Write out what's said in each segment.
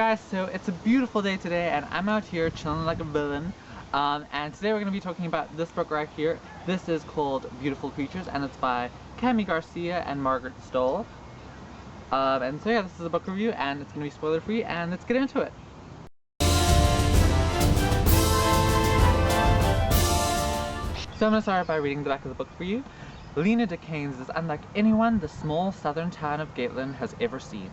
guys, so it's a beautiful day today and I'm out here chilling like a villain, and today we're going to be talking about this book right here. This is called Beautiful Creatures and it's by Garcia and Margaret Stohl. And so yeah, this is a book review and it's going to be spoiler free, and let's get into it. So I'm going to start by reading the back of the book for you. Lena DeCanes is unlike anyone the small southern town of Gatelin has ever seen,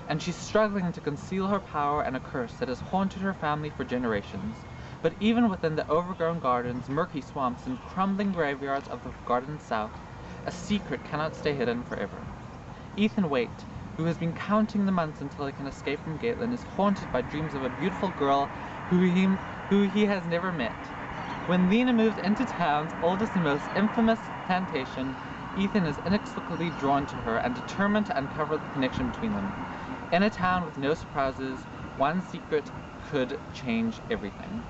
and she's struggling to conceal her power and a curse that has haunted her family for generations. But even within the overgrown gardens, murky swamps, and crumbling graveyards of the Garden South, a secret cannot stay hidden forever. Ethan Waite, who has been counting the months until he can escape from Gatelin, is haunted by dreams of a beautiful girl who he has never met. When Lena moves into town's oldest and most infamous plantation, Ethan is inexplicably drawn to her and determined to uncover the connection between them. In a town with no surprises, one secret could change everything.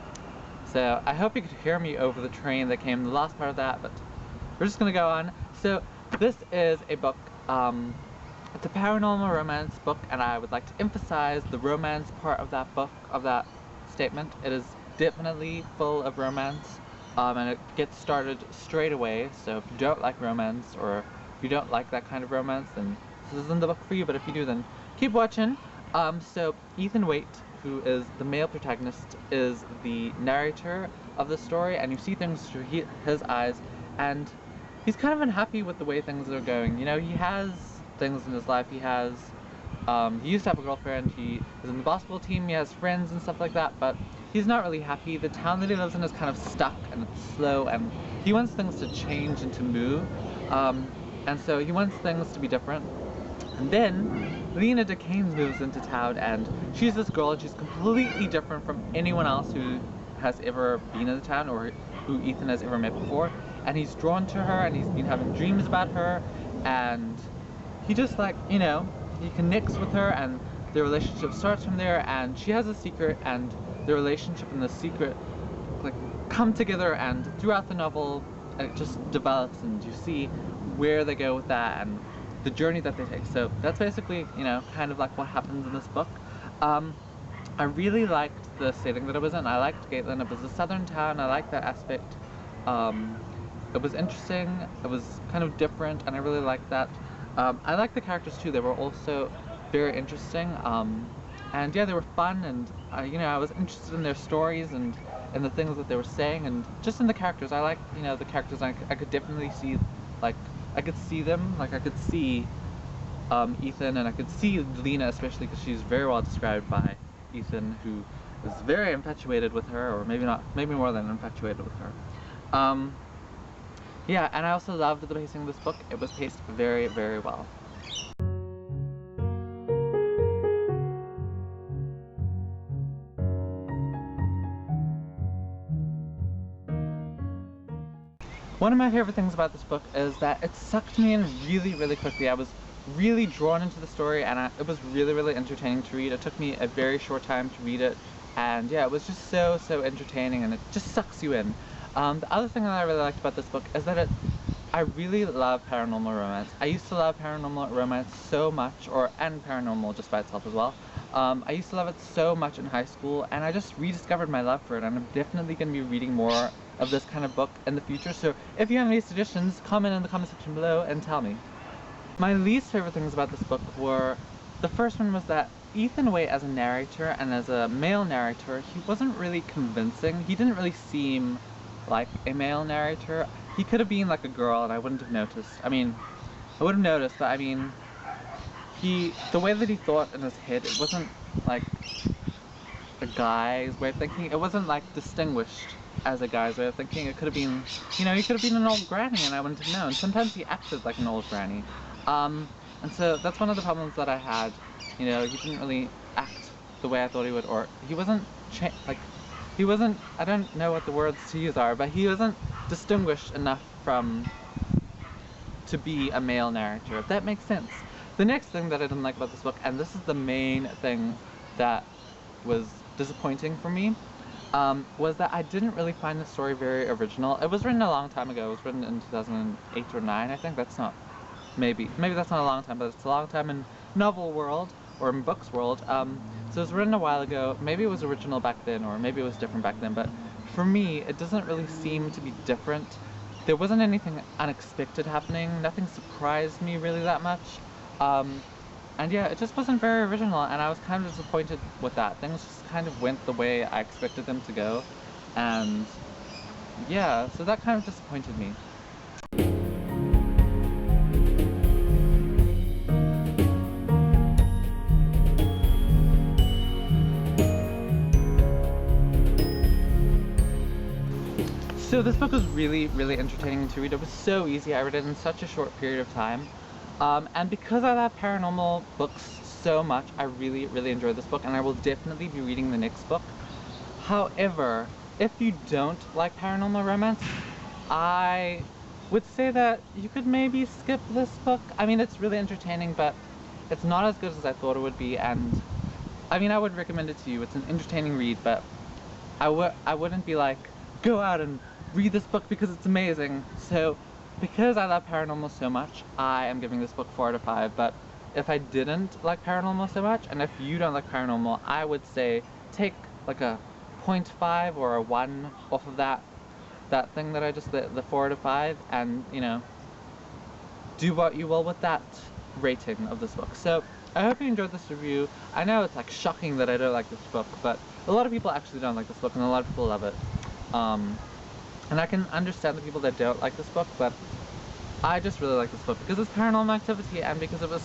So I hope you could hear me over the train that came the last part of that, but we're just gonna go on. So this is a book, it's a paranormal romance book, and I would like to emphasize the romance part of that book, of that statement. It is definitely full of romance, and it gets started straight away. So if you don't like romance, or if you don't like that kind of romance, then this isn't the book for you, but if you do, then keep watching. So Ethan Waite, who is the male protagonist, is the narrator of the story, and you see things through his eyes, and he's kind of unhappy with the way things are going. You know, he has things in his life. He used to have a girlfriend, he is in the basketball team, he has friends and stuff like that, but he's not really happy. The town that he lives in is kind of stuck and it's slow, and he wants things to change and to move, and so he wants things to be different. And then Lena DeCanes moves into town, and she's this girl, and she's completely different from anyone else who has ever been in the town or who Ethan has ever met before. And he's drawn to her, and he's been having dreams about her, and he just, like, you know, he connects with her, and their relationship starts from there. And she has a secret, and the relationship and the secret like come together, and throughout the novel it just develops, and you see where they go with that and the journey that they take. So that's basically, you know, kind of like what happens in this book. I really liked the setting that it was in. I liked Gatelin. It was a southern town. I liked that aspect. It was interesting. It was kind of different, and I really liked that. I liked the characters too. They were also very interesting. And yeah, they were fun, and you know, I was interested in their stories and the things that they were saying, and just in the characters. I liked, you know, the characters. I could definitely see, like, I could see them, like I could see Ethan, and I could see Lena especially, because she's very well described by Ethan, who is very infatuated with her, or maybe not, maybe more than infatuated with her. Yeah, and I also loved the pacing of this book. It was paced very, very well. One of my favorite things about this book is that it sucked me in really, really quickly. I was really drawn into the story, and it was really, really entertaining to read. It took me a very short time to read it, and yeah, it was just so entertaining, and it just sucks you in. The other thing that I really liked about this book is that I really love paranormal romance. I used to love paranormal romance so much, and paranormal just by itself as well. I used to love it so much in high school, and I just rediscovered my love for it, and I'm definitely going to be reading more of this kind of book in the future. So if you have any suggestions, comment in the comment section below and tell me. My least favorite things about this book were, the first one was that Ethan Waite as a narrator and as a male narrator, he wasn't really convincing. He didn't really seem like a male narrator. He could have been like a girl and I wouldn't have noticed. I mean, I would have noticed, but I mean, the way that he thought in his head, it wasn't like a guy's way of thinking. It wasn't like distinguished as a guy's way of thinking. It could have been, you know, he could have been an old granny and I wouldn't have known. Sometimes he acted like an old granny. And so that's one of the problems that I had. You know, he didn't really act the way I thought he would, or he wasn't, I don't know what the words to use are, but he wasn't distinguished enough to be a male narrator, if that makes sense. The next thing that I didn't like about this book, and this is the main thing that was disappointing for me, was that I didn't really find the story very original. It was written a long time ago. It was written in 2008 or 9, I think. That's not, maybe that's not a long time, but it's a long time in novel world, or in books world. So it was written a while ago. Maybe it was original back then, or maybe it was different back then, but for me, it doesn't really seem to be different. There wasn't anything unexpected happening. Nothing surprised me really that much. And yeah, it just wasn't very original, and I was kind of disappointed with that. Things just kind of went the way I expected them to go, and yeah, so that kind of disappointed me. So this book was really, really entertaining to read. It was so easy. I read it in such a short period of time. And because I love paranormal books so much, I really, really enjoyed this book, and I will definitely be reading the next book. However, if you don't like paranormal romance, I would say that you could maybe skip this book. I mean, it's really entertaining, but it's not as good as I thought it would be, and I mean, I would recommend it to you. It's an entertaining read, but I wouldn't be like, go out and read this book because it's amazing. So because I love paranormal so much, I am giving this book 4 out of 5. But if I didn't like paranormal so much, and if you don't like paranormal, I would say take like a 0.5 or a 1 off of that thing that I just, the 4 out of 5, and you know, do what you will with that rating of this book. So I hope you enjoyed this review. I know it's like shocking that I don't like this book, but a lot of people actually don't like this book, and a lot of people love it. And I can understand the people that don't like this book, but I just really like this book because it's paranormal activity, and because it was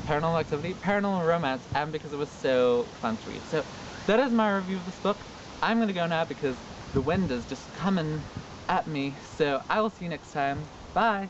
paranormal romance, and because it was so fun to read. So that is my review of this book. I'm gonna go now because the wind is just coming at me. So I will see you next time. Bye!